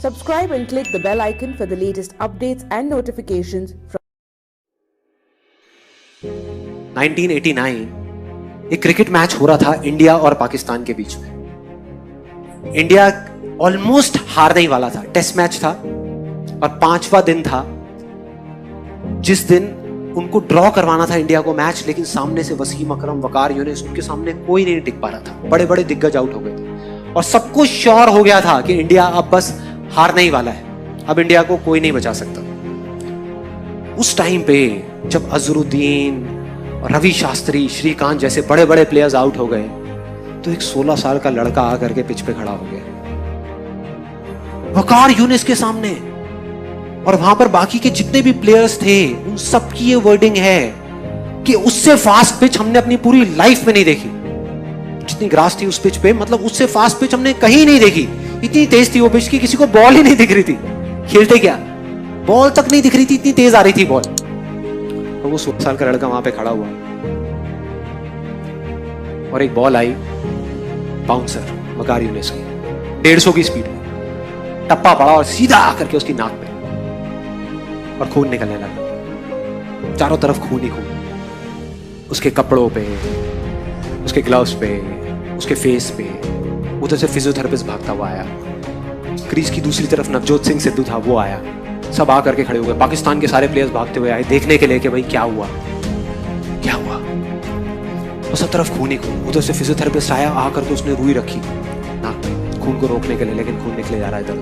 Subscribe and click the bell icon for the latest updates and notifications from 1989 एक cricket match हो रहा था India और पाकिस्तान के बीच में। इंडिया ऑलमोस्ट हारने ही वाला था, टेस्ट मैच था और 5वां दिन था जिस दिन उनको ड्रॉ करवाना था इंडिया को मैच, लेकिन सामने से वसीम अकरम, वकार यूनिस, उनके सामने कोई नहीं टिक पा रहा था। बड़े बड़े दिग्गज आउट हो गए थे और सबको श्योर हो गया था कि इंडिया अब बस हारने ही वाला है, अब इंडिया को कोई नहीं बचा सकता। उस टाइम पे जब अजरुद्दीन, रवि शास्त्री, श्रीकांत जैसे बड़े बड़े प्लेयर्स आउट हो गए तो एक 16 साल का लड़का आकर के पिच पे खड़ा हो गया वकार यूनिस के सामने, और वहां पर बाकी के जितने भी प्लेयर्स थे उन सबकी ये वर्डिंग है कि उससे फास्ट पिच हमने अपनी पूरी लाइफ में नहीं देखी। जितनी ग्रास थी उस पिच पे, मतलब उससे फास्ट पिच हमने कहीं नहीं देखी। इतनी तेज थी वो पिच कि किसी को बॉल ही नहीं दिख रही थी, खेलते क्या बॉल तक नहीं दिख रही थी, इतनी तेज आ रही थी बॉल। और वो 16 साल का लड़का वहां पे खड़ा हुआ और एक बॉल आई बाउंसर वकार यूनिस की 150 की स्पीड में, टप्पा पड़ा और सीधा आकर के उसकी नाक पे, और खून निकलने लगा। चारों तरफ खून ही खून, उसके कपड़ों पे, उसके ग्लव्स पे, उसके फेस पे। उधर से फिजियोथेरेपिस्ट भागता हुआ आया, क्रीज की दूसरी तरफ नवजोत सिंह सिद्धू था, वो आया। सब आकर के खड़े हो गए, पाकिस्तान के सारे प्लेयर्स भागते हुए आए देखने के लिए कि भाई क्या हुआ क्या हुआ। और सब तरफ खून ही खून। उधर से फिजियोथेरेपिस्ट आया, आकर के उसने रुई रखी नाक पे खून को रोकने के लिए, लेकिन खून निकले जा रहा है इधर।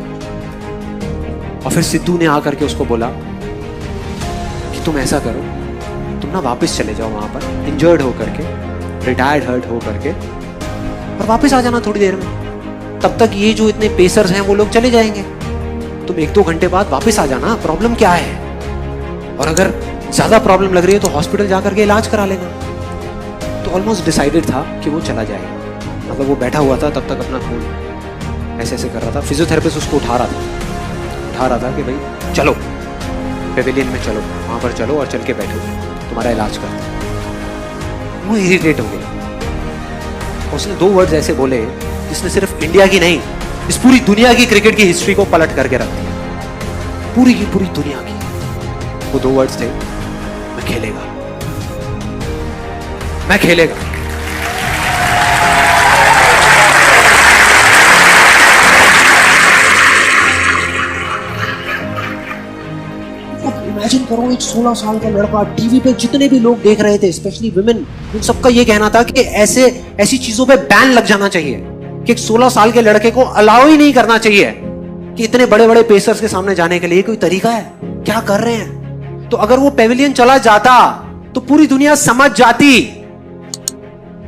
और फिर सिद्धू ने आकर के उसको बोला कि तुम ऐसा करो, तुम ना वापस चले जाओ वहां पर इंजर्ड होकर के, रिटायर्ड हर्ट होकर के, और वापस आ जाना थोड़ी देर में। तब तक ये जो इतने पेसर्स हैं वो लोग चले जाएंगे, तुम 1-2 घंटे बाद वापस आ जाना, प्रॉब्लम क्या है, और अगर ज्यादा प्रॉब्लम लग रही है तो हॉस्पिटल जाकर के इलाज करा लेना। तो ऑलमोस्ट डिसाइडेड था कि वो चला जाएगा, मतलब वो बैठा हुआ था तब तक अपना खून ऐसे ऐसे कर रहा था। फिजियोथेरेपिस्ट उसको उठा रहा था कि भाई चलो पेविलियन में चलो, वहां पर चलो और चल के बैठो, तुम्हारा इलाज करते हैं। वो इरिटेट हो गया, उसने 2 वर्ड्स ऐसे बोले जिसने सिर्फ इंडिया की नहीं, इस पूरी दुनिया की क्रिकेट की हिस्ट्री को पलट करके रख दिया, पूरी की पूरी दुनिया की। वो 2 वर्ड्स थे, मैं खेलेगा, मैं खेलेगा। इमेजिन करो, एक 16 साल का लड़का, टीवी पे जितने भी लोग देख रहे थे, स्पेशली विमेन, उन सबका ये कहना था कि ऐसी चीजों पे बैन लग जाना चाहिए, कि एक 16 साल के लड़के को अलाउ ही नहीं करना चाहिए कि इतने बड़े बड़े पेसर्स के सामने जाने के लिए कोई तरीका है, क्या कर रहे हैं। तो अगर वो पेविलियन चला जाता तो पूरी दुनिया समझ जाती,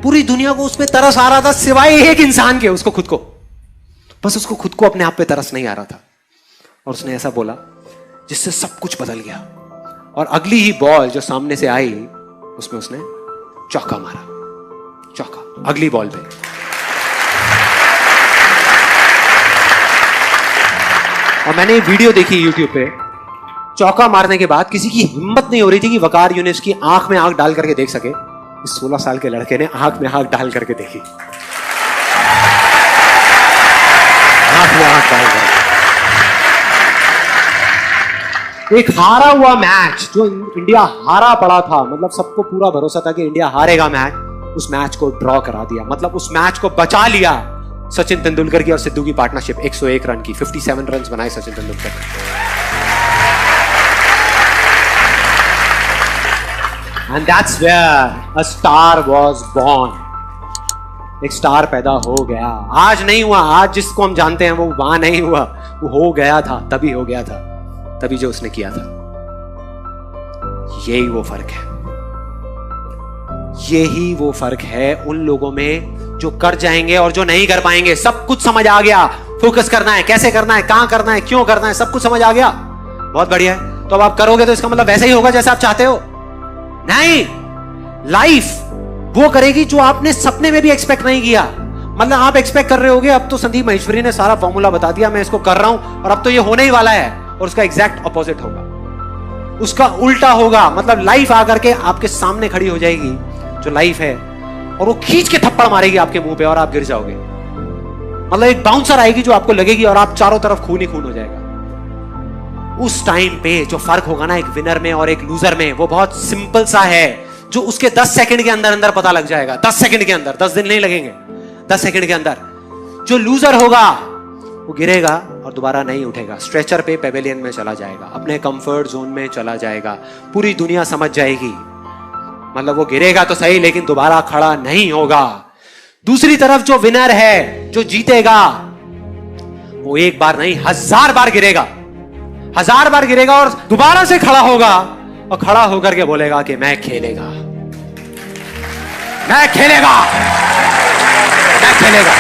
पूरी दुनिया को उस पर तरस आ रहा था सिवाय एक इंसान के, उसको खुद को, बस उसको खुद को अपने आप पे तरस नहीं आ रहा था। और उसने ऐसा बोला जिससे सब कुछ बदल गया। और अगली ही बॉल जो सामने से आई उसमें उसने चौका मारा, चौका अगली बॉल पे। और मैंने वीडियो देखी YouTube पे, चौका मारने के बाद किसी की हिम्मत नहीं हो रही थी कि वकार यूनिस की आंख में आंख डाल करके देख सके। इस 16 साल के लड़के ने आंख में आंख डाल करके देखी, आंख में आंख डाल करके। एक हारा हुआ मैच, जो इंडिया हारा पड़ा था, मतलब सबको पूरा भरोसा था कि इंडिया हारेगा मैच, उस मैच को ड्रॉ करा दिया, मतलब उस मैच को बचा लिया। सचिन तेंदुलकर की और सिद्धू की पार्टनरशिप 101 रन की, 57 रन बनाए सचिन तेंदुलकर ने। And that's where a star was born. एक स्टार पैदा हो गया। आज नहीं हुआ, आज जिसको हम जानते हैं वो वहां नहीं हुआ, वो हो गया था, तभी हो गया था, तभी जो उसने किया था। यही वो फर्क है, यही वो फर्क है उन लोगों में जो कर जाएंगे और जो नहीं कर पाएंगे। सब कुछ समझ आ गया, फोकस करना है, कैसे करना है, कहां करना है, क्यों करना है, सब कुछ समझ आ गया, बहुत बढ़िया है। तो अब आप करोगे तो इसका मतलब वैसे ही होगा जैसा आप चाहते हो? नहीं, लाइफ वो करेगी जो आपने सपने में भी एक्सपेक्ट नहीं किया। मतलब आप एक्सपेक्ट कर रहे होगे अब तो संदीप महेश्वरी ने सारा फॉर्मूला बता दिया, मैं इसको कर रहा हूं और अब तो ये होने ही वाला है, और उसका एग्जैक्ट ऑपोजिट होगा, उसका उल्टा होगा। मतलब लाइफ आकर के आपके सामने खड़ी हो जाएगी जो लाइफ है, और वो खींच के थप्पड़ मारेगी आपके मुंह पे और आप गिर जाओगे। मतलब एक बाउंसर आएगी जो आपको लगेगी और आप चारों तरफ खून ही खून हो जाएगा। उस टाइम पे जो फर्क होगा ना एक विनर में और एक लूजर में, वो बहुत सिंपल सा है, जो उसके 10 सेकंड के अंदर अंदर पता लग जाएगा। 10 सेकंड के अंदर, 10 दिन नहीं लगेंगे, 10 सेकंड के अंदर। जो लूजर होगा वो गिरेगा और दोबारा नहीं उठेगा, स्ट्रेचर पे पेवेलियन में चला जाएगा, अपने कंफर्ट जोन में चला जाएगा। पूरी दुनिया समझ जाएगी, मतलब वो गिरेगा तो सही लेकिन दोबारा खड़ा नहीं होगा। दूसरी तरफ जो विनर है, जो जीतेगा, वो एक बार नहीं 1000 बार गिरेगा, 1000 बार गिरेगा और दोबारा से खड़ा होगा और खड़ा होकर के बोलेगा कि मैं खेलेगा, मैं खेलेगा, मैं खेलेगा।